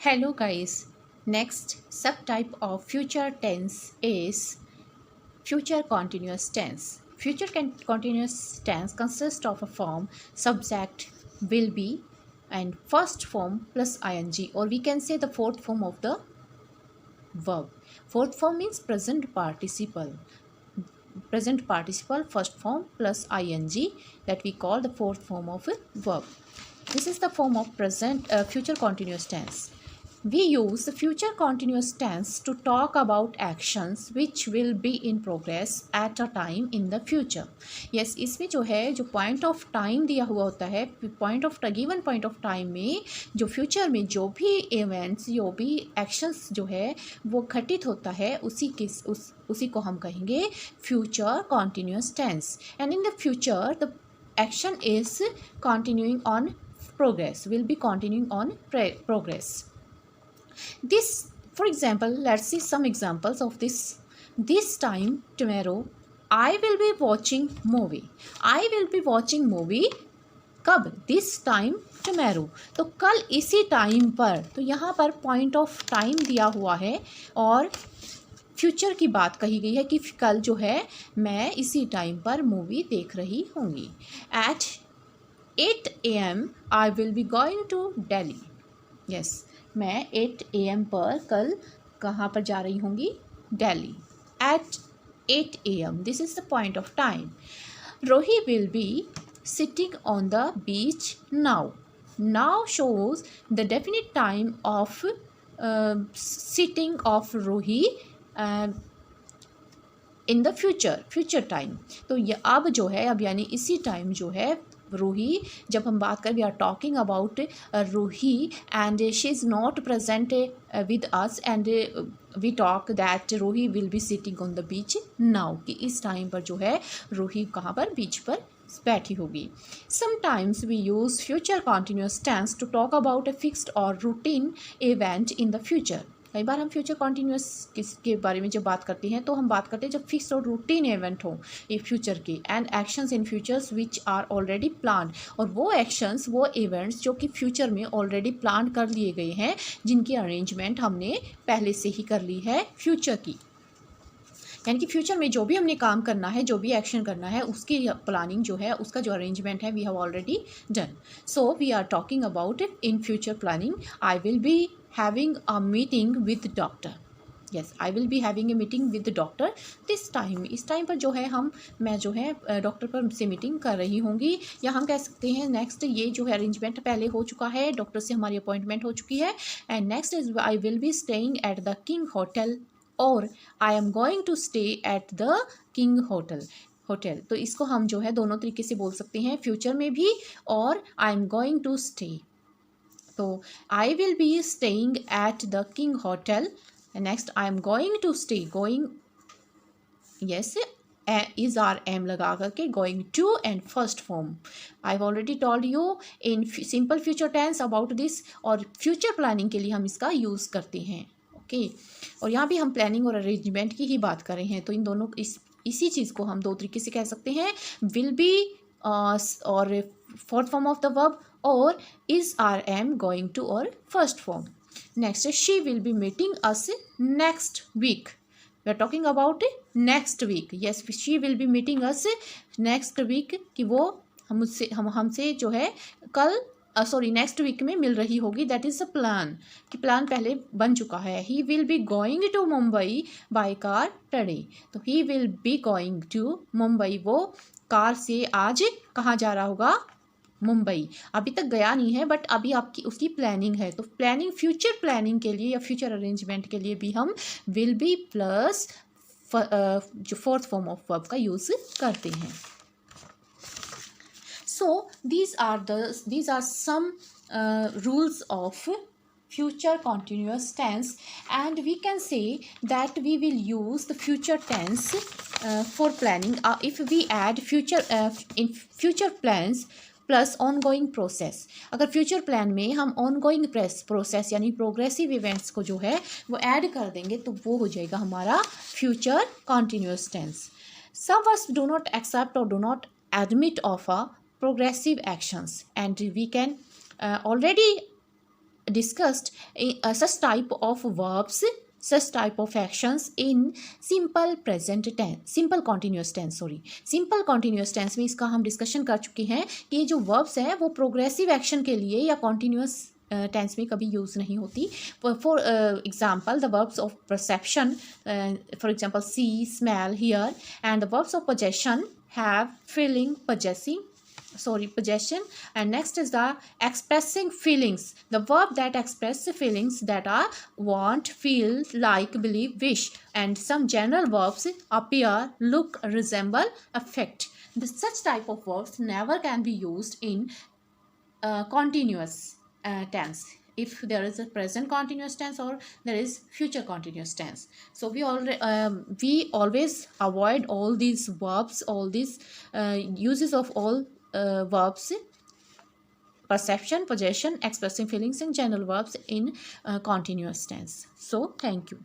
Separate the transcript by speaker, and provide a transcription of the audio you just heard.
Speaker 1: Hello guys. Next subtype of future tense is future continuous tense. Continuous tense consists of a form, subject, will be, and first form plus ing, or we can say the fourth form of the verb. Fourth form means present participle. Present participle first form plus ing, that we call the fourth form of a verb. This is the form of future continuous tense. We use the future continuous tense to talk about actions which will be in progress at a time in the future. Yes, इसमें जो है जो point of time दिया हुआ होता है, given point of time में जो future में जो भी events जो भी actions जो है वो घटित होता है उसी को हम कहेंगे future continuous tense. And in the future the action is continuing on progress, will be continuing on progress. This, for example, let's see some examples of this. This time tomorrow I will be watching movie. I will be watching movie कब? This time tomorrow. तो कल इसी time पर, तो यहाँ पर point of time दिया हुआ है और फ्यूचर की बात कही गई है कि कल जो है मैं इसी टाइम पर मूवी देख रही होंगी. At 8 AM I will be going to Delhi. Yes, मैं 8 AM पर कल कहाँ पर जा रही होंगी? Delhi. At 8 AM. This is the point of time. Rohi will be sitting on the beach now. Now shows the definite time of sitting of Rohi in the future time. तो ये अब जो है, अब यानी इसी टाइम जो है रूही, जब हम बात करें we are talking about Ruhi and she is not present with us and we talk that Ruhi will be sitting on the beach now, कि इस टाइम पर जो है रूही कहाँ पर? बीच पर बैठी होगी. Sometimes we use future continuous tense to talk about a fixed और routine event in the future. कई बार हम फ्यूचर कॉन्टीन्यूस के बारे में जब बात करते हैं तो हम बात करते हैं जब फिक्स और रूटीन इवेंट हो ये फ्यूचर के, and actions in futures which are already plan, और वो एक्शंस वो इवेंट्स जो कि फ्यूचर में ऑलरेडी प्लान कर लिए गए हैं, जिनकी अरेंजमेंट हमने पहले से ही कर ली है फ्यूचर की. यानी कि फ्यूचर में जो भी हमने काम करना है, जो भी एक्शन करना है, उसकी प्लानिंग जो है, उसका जो अरेंजमेंट है, we have already done. So we are talking about it in future planning. I will be having a meeting with doctor. Yes, I will be having a meeting with the doctor this time. इस time पर जो है मैं जो है doctor पर से meeting कर रही होंगी, या हम कह सकते हैं नेक्स्ट ये जो है अरेंजमेंट पहले हो चुका है, डॉक्टर से हमारी अपॉइंटमेंट हो चुकी है. And next is I will be staying at the King Hotel, और I am going to stay at the King Hotel. तो इसको हम जो है दोनों तरीके से बोल सकते हैं, फ्यूचर में भी और I am going to stay. तो I will be staying at the King Hotel. Next I am going to stay, going yes is are am लगा करके going to and first form. I have already told you in simple future tense about this, और future planning के लिए हम इसका use करते हैं. Okay, और यहाँ भी हम प्लानिंग और अरेंजमेंट की ही बात कर रहे हैं, तो इन दोनों इसी चीज़ को हम दो तरीके से कह सकते हैं, विल बी और fourth form of the verb, और is are am going to or first form. Next is she will be meeting us next week. We are talking about next week. Yes, she will be meeting us next week, कि वो हमसे जो है कल next week में मिल रही होगी. दैट इज़ अ प्लान, कि प्लान पहले बन चुका है. He will be going to Mumbai by car today. तो he will be going to Mumbai, वो कार से आज कहाँ जा रहा होगा? मुंबई. अभी तक गया नहीं है, बट अभी आपकी उसकी प्लानिंग है. तो प्लानिंग फ्यूचर प्लानिंग के लिए या फ्यूचर अरेंजमेंट के लिए भी हम विल बी प्लस जो फोर्थ फॉर्म ऑफ वर्ब का यूज़ करते हैं. सो these are some rules of future continuous tense, and we can say that we will use the future tense for planning if we add in future plans plus ongoing process. अगर future plan में हम ongoing process यानी progressive events को जो है वो add कर देंगे, तो वो हो जाएगा हमारा future continuous tense. Some words do not accept और do not admit of a progressive actions, and we can already discussed such type of verbs, such type of actions in simple present tense, simple continuous tense, sorry simple continuous tense में इसका हम discussion कर चुके हैं कि ये जो verbs हैं वो प्रोग्रेसिव एक्शन के लिए या कॉन्टीन्यूस टेंस में कभी यूज़ नहीं होती. For example the verbs of perception, for example see, smell, hear, and the verbs of possession have, feeling, possession. And next is the expressing feelings, the verb that express feelings that are want, feel, like, believe, wish. And some general verbs appear, look, resemble, affect. Such type of verbs never can be used in continuous tense if there is a present continuous tense or there is future continuous tense. So we always avoid all these verbs, all these uses of all verbs: perception, possession, expressing feelings, and general verbs in continuous tense. So thank you.